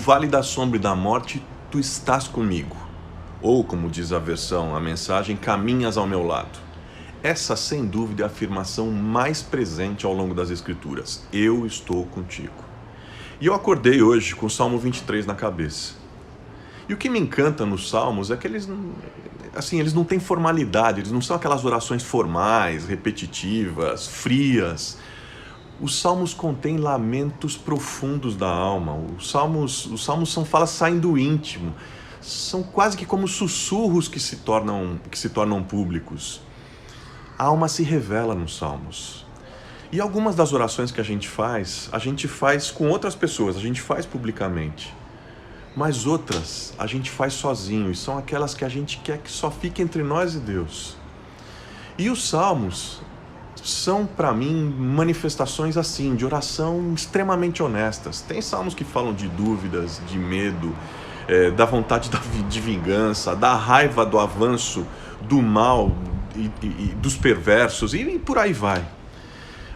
vale da sombra e da morte, tu estás comigo. Ou, como diz a mensagem, caminhas ao meu lado. Essa, sem dúvida, é a afirmação mais presente ao longo das Escrituras. Eu estou contigo. E eu acordei hoje com o Salmo 23 na cabeça. E o que me encanta nos Salmos é que eles não têm formalidade, eles não são aquelas orações formais, repetitivas, frias. Os Salmos contêm lamentos profundos da alma. Os Salmos são falas saindo do íntimo. São quase que como sussurros que se tornam públicos. A alma se revela nos Salmos. E algumas das orações que a gente faz com outras pessoas, a gente faz publicamente. Mas outras a gente faz sozinho, e são aquelas que a gente quer que só fique entre nós e Deus. E os Salmos são, para mim, manifestações assim, de oração extremamente honestas. Tem Salmos que falam de dúvidas, de medo, da vontade de vingança, da raiva do avanço do mal e dos perversos, e por aí vai.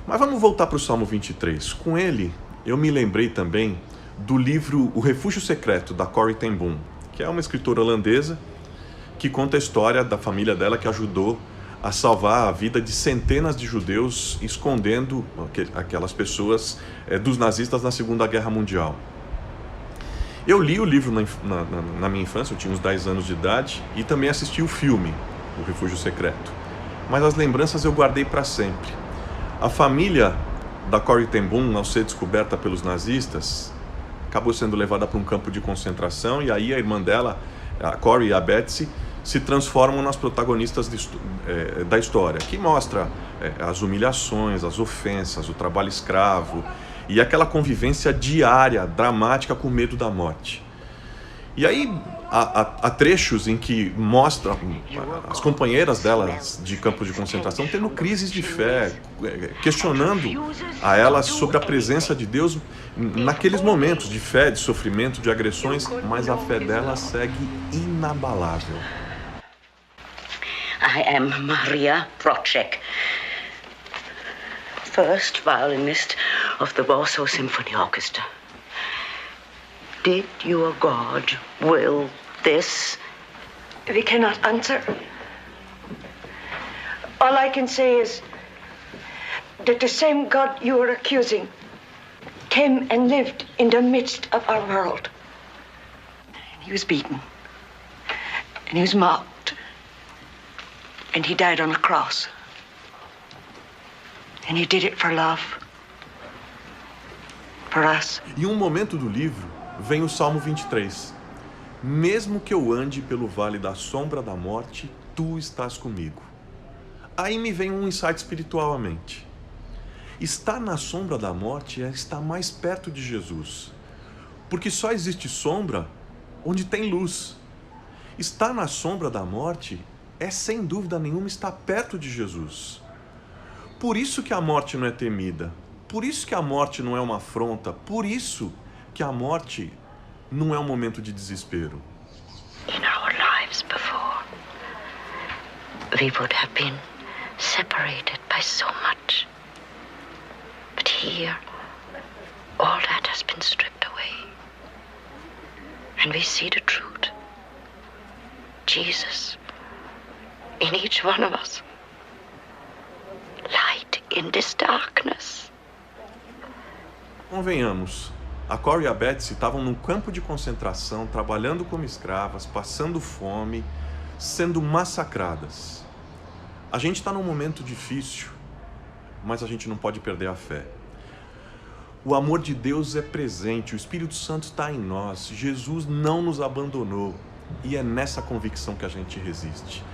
Mas vamos voltar para o Salmo 23. Com ele, eu me lembrei também do livro O Refúgio Secreto, da Corrie ten Boom, que é uma escritora holandesa que conta a história da família dela que ajudou a salvar a vida de centenas de judeus escondendo aquelas pessoas dos nazistas na Segunda Guerra Mundial. Eu li o livro na minha infância, eu tinha uns 10 anos de idade, e também assisti o filme, O Refúgio Secreto. Mas as lembranças eu guardei para sempre. A família da Corrie ten Boom, ao ser descoberta pelos nazistas, acabou sendo levada para um campo de concentração, e aí a irmã dela, a Corrie e a Betsy, se transformam nas protagonistas da história, que mostra as humilhações, as ofensas, o trabalho escravo e aquela convivência diária, dramática, com medo da morte. E aí há trechos em que mostram as companheiras delas de campo de concentração tendo crises de fé, questionando a elas sobre a presença de Deus naqueles momentos de fé, de sofrimento, de agressões, mas a fé delas segue inabalável. I am Maria Wroczek, first violinist of the Warsaw Symphony Orchestra. Did your God will this? We cannot answer. All I can say is that the same God you are accusing came and lived in the midst of our world. He was beaten, and he was mocked, and he died on a cross. And he did it for love, for us. Em um momento do livro, vem o Salmo 23. Mesmo que eu ande pelo vale da sombra da morte, tu estás comigo. Aí me vem um insight espiritual à mente. Estar na sombra da morte é estar mais perto de Jesus. Porque só existe sombra onde tem luz. Estar na sombra da morte é, sem dúvida nenhuma, estar perto de Jesus. Por isso que a morte não é temida. Por isso que a morte não é uma afronta. Por isso que a morte não é um momento de desespero. In our lives before, we would have been separated by so much. But here, all that has been stripped away. And we see the truth. Jesus, in each one of us. Light in this darkness. Convenhamos, a Corrie e a Betsy estavam num campo de concentração, trabalhando como escravas, passando fome, sendo massacradas. A gente está num momento difícil, mas a gente não pode perder a fé. O amor de Deus é presente, o Espírito Santo está em nós, Jesus não nos abandonou, e é nessa convicção que a gente resiste.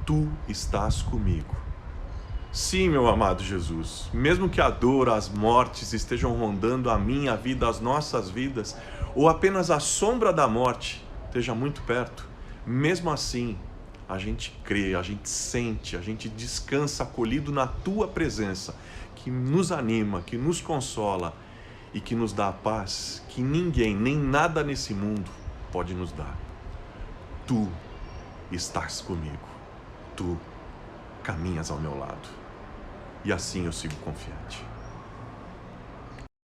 Tu estás comigo. Sim, meu amado Jesus, mesmo que a dor, as mortes estejam rondando a minha vida, as nossas vidas, ou apenas a sombra da morte esteja muito perto, mesmo assim, a gente crê, a gente sente, a gente descansa acolhido na Tua presença, que nos anima, que nos consola e que nos dá a paz que ninguém, nem nada nesse mundo pode nos dar. Tu estás comigo, Tu caminhas ao meu lado. E assim eu sigo confiante.